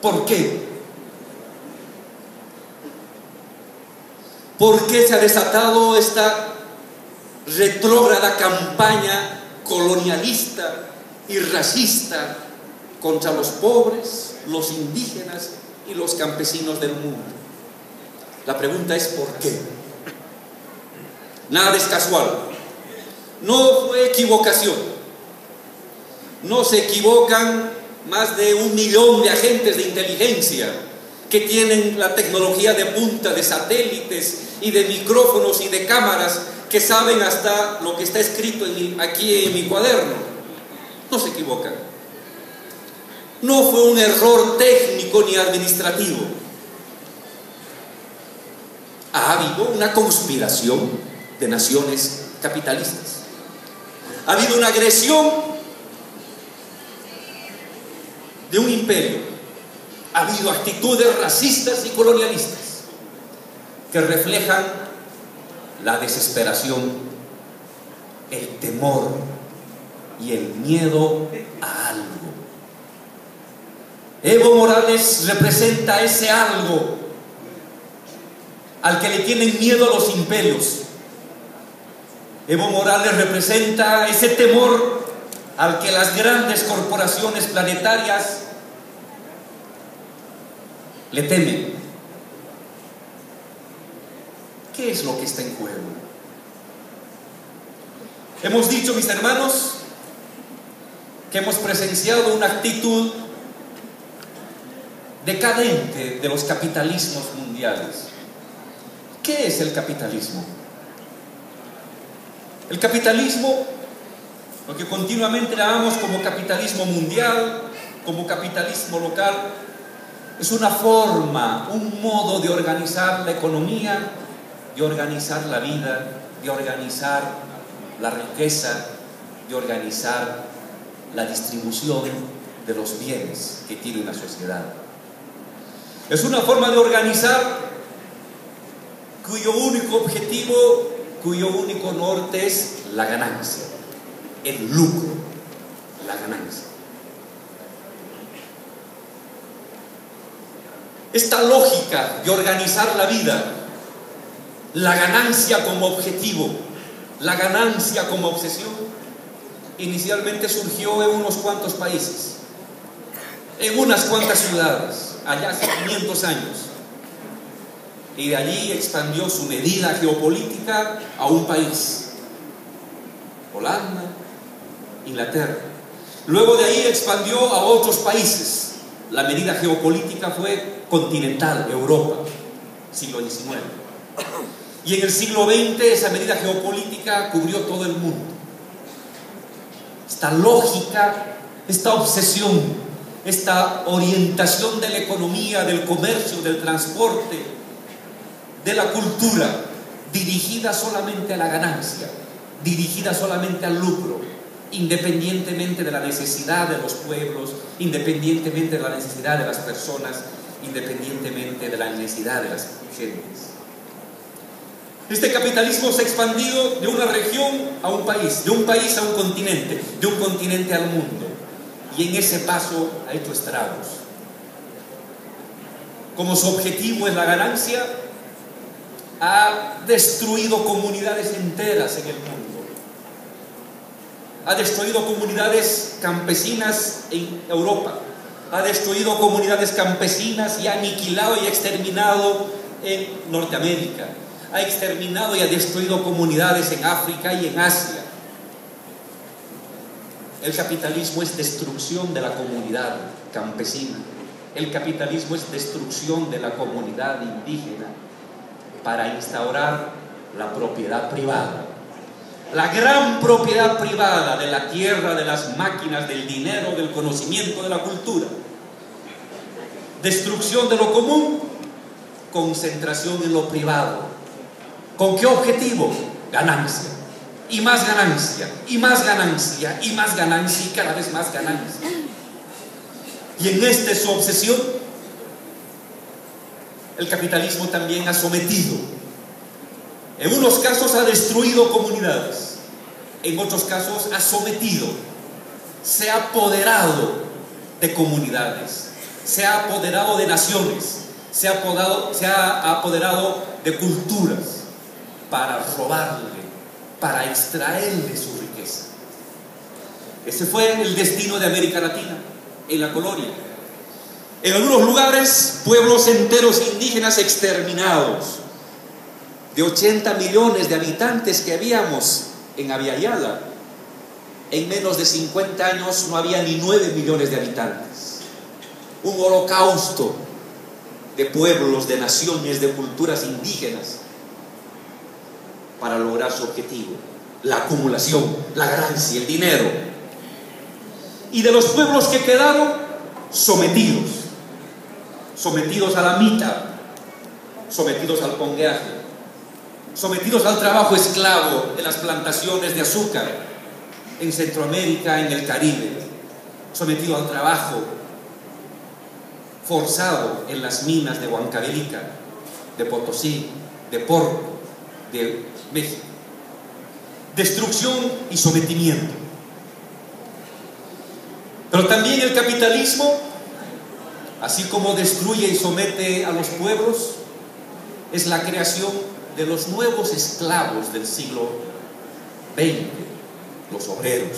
¿Por qué? ¿Por qué se ha desatado esta retrógrada campaña colonialista y racista contra los pobres, los indígenas y los campesinos del mundo? La pregunta es ¿por qué? Nada es casual. No fue equivocación. No se equivocan más de 1 millón de agentes de inteligencia que tienen la tecnología de punta de satélites y de micrófonos y de cámaras, que saben hasta lo que está escrito aquí en mi cuaderno. No se equivocan. No fue un error técnico ni administrativo. Ha habido una conspiración de naciones capitalistas. Ha habido una agresión de un imperio. Ha habido actitudes racistas y colonialistas que reflejan la desesperación, el temor y el miedo a algo. Evo Morales representa ese algo al que le tienen miedo los imperios. Evo Morales representa ese temor al que las grandes corporaciones planetarias le temen. ¿Qué es lo que está en juego? Hemos dicho, mis hermanos, que hemos presenciado una actitud decadente de los capitalismos mundiales. ¿Qué es el capitalismo? El capitalismo, lo que continuamente llamamos como capitalismo mundial, como capitalismo local, es una forma, un modo de organizar la economía, de organizar la vida, de organizar la riqueza, de organizar la distribución de los bienes que tiene una sociedad. Es una forma de organizar cuyo único objetivo, cuyo único norte es la ganancia, el lucro, la ganancia. Esta lógica de organizar la vida, la ganancia como objetivo, la ganancia como obsesión, inicialmente surgió en unos cuantos países, en unas cuantas ciudades, allá hace 500 años. Y de allí expandió su medida geopolítica a un país, Holanda, Inglaterra. Luego de ahí expandió a otros países. La medida geopolítica fue continental, Europa, siglo XIX. Y en el siglo XX esa medida geopolítica cubrió todo el mundo. Esta lógica, esta obsesión, esta orientación de la economía, del comercio, del transporte, de la cultura, dirigida solamente a la ganancia, dirigida solamente al lucro, independientemente de la necesidad de los pueblos, independientemente de la necesidad de las personas, independientemente de la necesidad de las gentes. Este capitalismo se ha expandido de una región a un país, de un país a un continente, de un continente al mundo, y en ese paso ha hecho estragos. Como su objetivo es la ganancia, ha destruido comunidades enteras en el mundo. Ha destruido comunidades campesinas en Europa. Ha destruido comunidades campesinas y ha aniquilado y exterminado en Norteamérica. Ha exterminado y ha destruido comunidades en África y en Asia. El capitalismo es destrucción de la comunidad campesina. El capitalismo es destrucción de la comunidad indígena para instaurar la propiedad privada. La gran propiedad privada de la tierra, de las máquinas, del dinero, del conocimiento, de la cultura. Destrucción de lo común, concentración en lo privado. ¿Con qué objetivo? Ganancia. Y más ganancia, y más ganancia, y más ganancia, y cada vez más ganancia. Y en su obsesión, el capitalismo también ha sometido. En unos casos ha destruido comunidades, en otros casos ha sometido, se ha apoderado de comunidades, se ha apoderado de naciones, se ha apoderado de culturas para robarle, para extraerle su riqueza. Ese fue el destino de América Latina, en la colonia. En algunos lugares, pueblos enteros indígenas exterminados. De 80 millones de habitantes que habíamos en Abya-Yala, en menos de 50 años no había ni 9 millones de habitantes. Un holocausto de pueblos, de naciones, de culturas indígenas para lograr su objetivo: la acumulación, la ganancia, el dinero. Y de los pueblos que quedaron, sometidos a la mita, sometidos al pongueaje, sometidos al trabajo esclavo en las plantaciones de azúcar en Centroamérica, en el Caribe, sometidos al trabajo forzado en las minas de Huancavelica, de Potosí, de Porco, de México. Destrucción y sometimiento. Pero también el capitalismo, así como destruye y somete a los pueblos, es la creación de los nuevos esclavos del siglo XX, los obreros,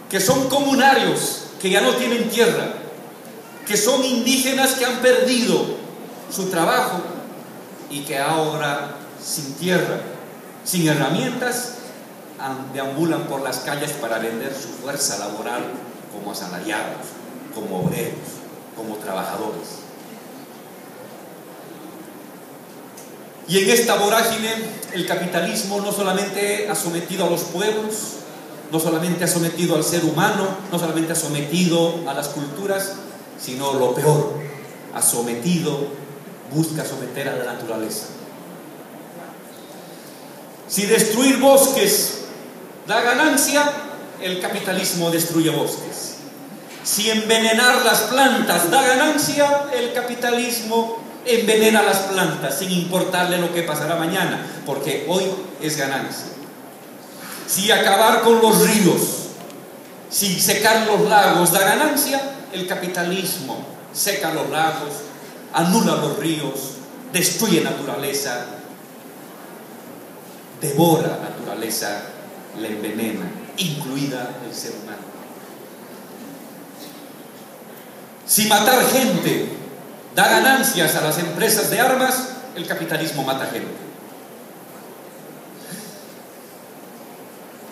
que son comunarios, que ya no tienen tierra, que son indígenas que han perdido su trabajo y que ahora, sin tierra, sin herramientas, deambulan por las calles para vender su fuerza laboral como asalariados, como obreros, como trabajadores. Y en esta vorágine, el capitalismo no solamente ha sometido a los pueblos, no solamente ha sometido al ser humano, no solamente ha sometido a las culturas, sino lo peor, busca someter a la naturaleza. Si destruir bosques da ganancia, el capitalismo destruye bosques. Si envenenar las plantas da ganancia, el capitalismo envenena las plantas sin importarle lo que pasará mañana, porque hoy es ganancia. Si acabar con los ríos, si secar los lagos da ganancia, el capitalismo seca los lagos, anula los ríos, destruye naturaleza, devora naturaleza, la envenena, incluida el ser humano. Si matar gente da ganancias a las empresas de armas, el capitalismo mata gente.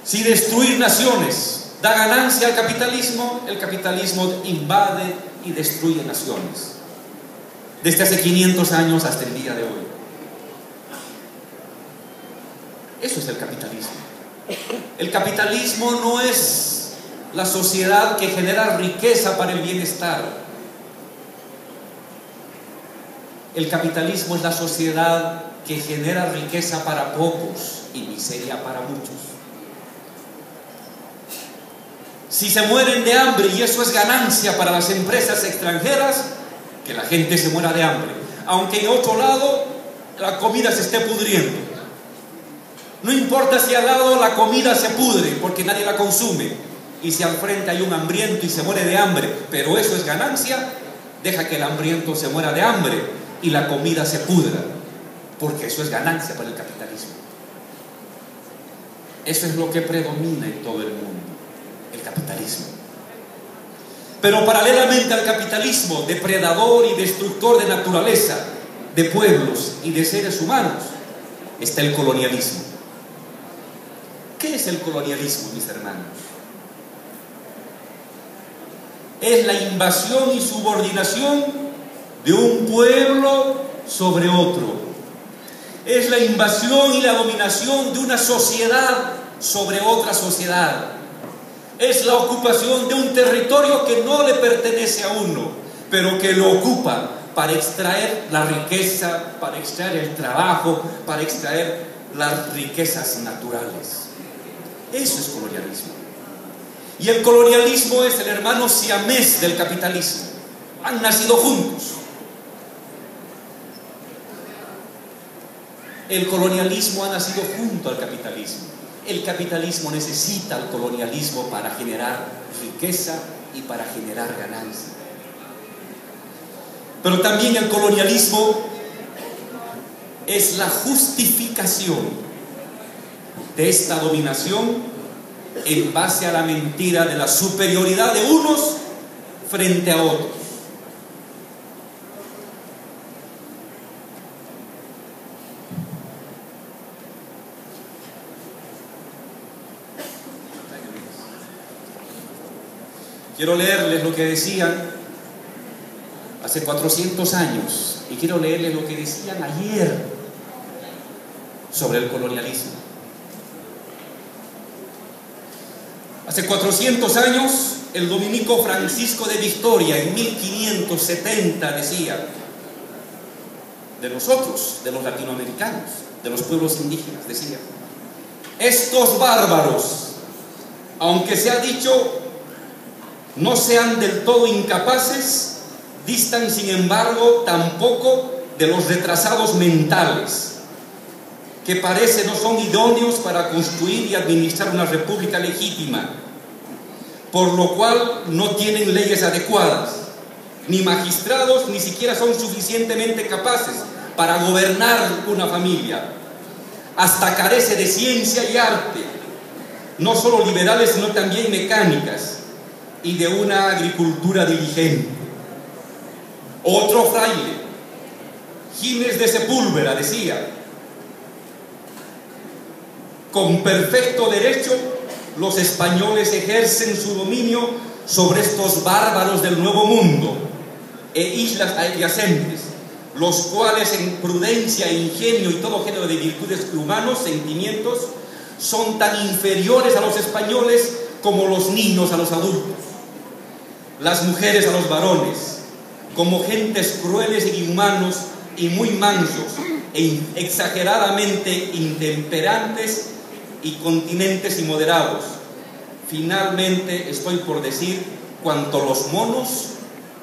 Si destruir naciones da ganancia al capitalismo, el capitalismo invade y destruye naciones. Desde hace 500 años hasta el día de hoy. Eso es el capitalismo. El capitalismo no es la sociedad que genera riqueza para el bienestar. El capitalismo es la sociedad que genera riqueza para pocos y miseria para muchos. Si se mueren de hambre y eso es ganancia para las empresas extranjeras, que la gente se muera de hambre, aunque en otro lado la comida se esté pudriendo. No importa si al lado la comida se pudre porque nadie la consume, y si al frente hay un hambriento y se muere de hambre, pero eso es ganancia, deja que el hambriento se muera de hambre y la comida se pudra, porque eso es ganancia para el capitalismo. Eso es lo que predomina en todo el mundo, el capitalismo. Pero paralelamente al capitalismo depredador y destructor de naturaleza, de pueblos y de seres humanos, está el colonialismo. ¿Qué es el colonialismo, mis hermanos? Es la invasión y subordinación de un pueblo sobre otro. Es la invasión y la dominación de una sociedad sobre otra sociedad. Es la ocupación de un territorio que no le pertenece a uno, pero que lo ocupa para extraer la riqueza, para extraer el trabajo, para extraer las riquezas naturales. Eso es colonialismo. Y el colonialismo es el hermano siamés del capitalismo. Han nacido juntos. El colonialismo ha nacido junto al capitalismo. El capitalismo necesita al colonialismo para generar riqueza y para generar ganancia. Pero también el colonialismo es la justificación de esta dominación en base a la mentira de la superioridad de unos frente a otros. Quiero leerles lo que decían hace 400 años y quiero leerles lo que decían ayer sobre el colonialismo. Hace 400 años, el dominico Francisco de Victoria, en 1570, decía: de nosotros, de los latinoamericanos, de los pueblos indígenas, decía: estos bárbaros, aunque se ha dicho no sean del todo incapaces, distan sin embargo tampoco de los retrasados mentales, que parece no son idóneos para construir y administrar una república legítima, por lo cual no tienen leyes adecuadas, ni magistrados, ni siquiera son suficientemente capaces para gobernar una familia. Hasta carece de ciencia y arte, no solo liberales, sino también mecánicas, y de una agricultura diligente. Otro fraile, Gines de Sepúlveda, decía: con perfecto derecho los españoles ejercen su dominio sobre estos bárbaros del Nuevo Mundo e islas adyacentes, los cuales en prudencia, ingenio y todo género de virtudes humanos, sentimientos, son tan inferiores a los españoles como los niños a los adultos, las mujeres a los varones, como gentes crueles e inhumanos y muy mansos e exageradamente intemperantes y continentes y moderados. Finalmente estoy por decir cuanto los monos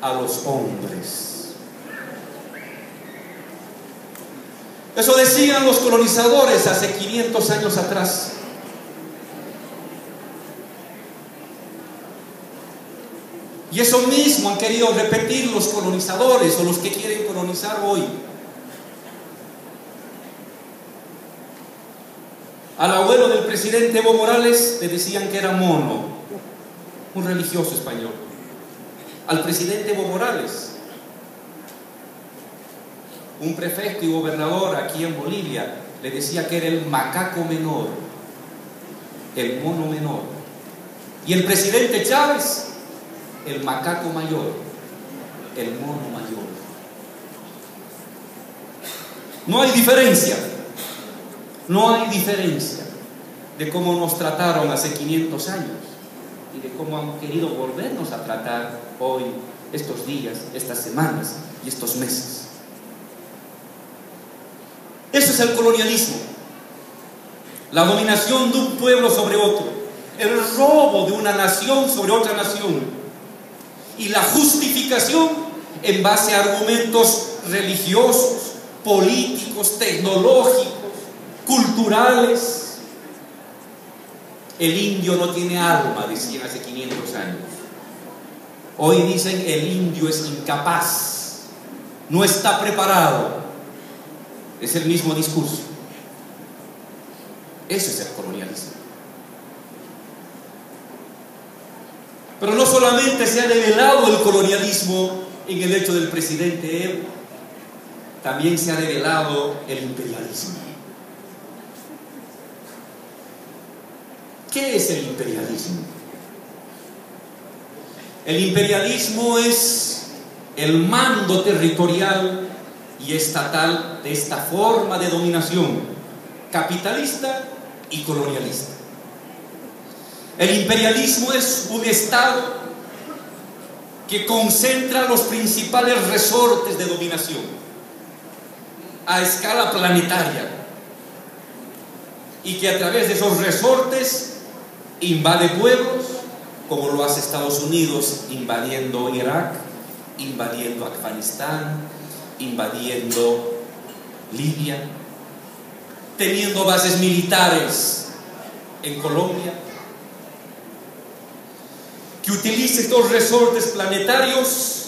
a los hombres. Eso decían los colonizadores hace 500 años atrás. Y eso mismo han querido repetir los colonizadores o los que quieren colonizar hoy. Al abuelo del presidente Evo Morales le decían que era mono, un religioso español. Al presidente Evo Morales, un prefecto y gobernador aquí en Bolivia, le decía que era el macaco menor, el mono menor. Y el presidente Chávez, el macaco mayor, el mono mayor. No hay diferencia. No hay diferencia de cómo nos trataron hace 500 años y de cómo han querido volvernos a tratar hoy, estos días, estas semanas y estos meses. Eso es el colonialismo, la dominación de un pueblo sobre otro, el robo de una nación sobre otra nación y la justificación en base a argumentos religiosos, políticos, tecnológicos, culturales. El indio no tiene alma, decían hace 500 años. Hoy dicen el indio es incapaz, no está preparado. Es el mismo discurso. Eso es el colonialismo. Pero no solamente se ha develado el colonialismo en el hecho del presidente Evo, también se ha develado el imperialismo. ¿Qué es el imperialismo? El imperialismo es el mando territorial y estatal de esta forma de dominación capitalista y colonialista. El imperialismo es un Estado que concentra los principales resortes de dominación a escala planetaria y que a través de esos resortes invade pueblos, como lo hace Estados Unidos invadiendo Irak, invadiendo Afganistán, invadiendo Libia, teniendo bases militares en Colombia, que utiliza estos resortes planetarios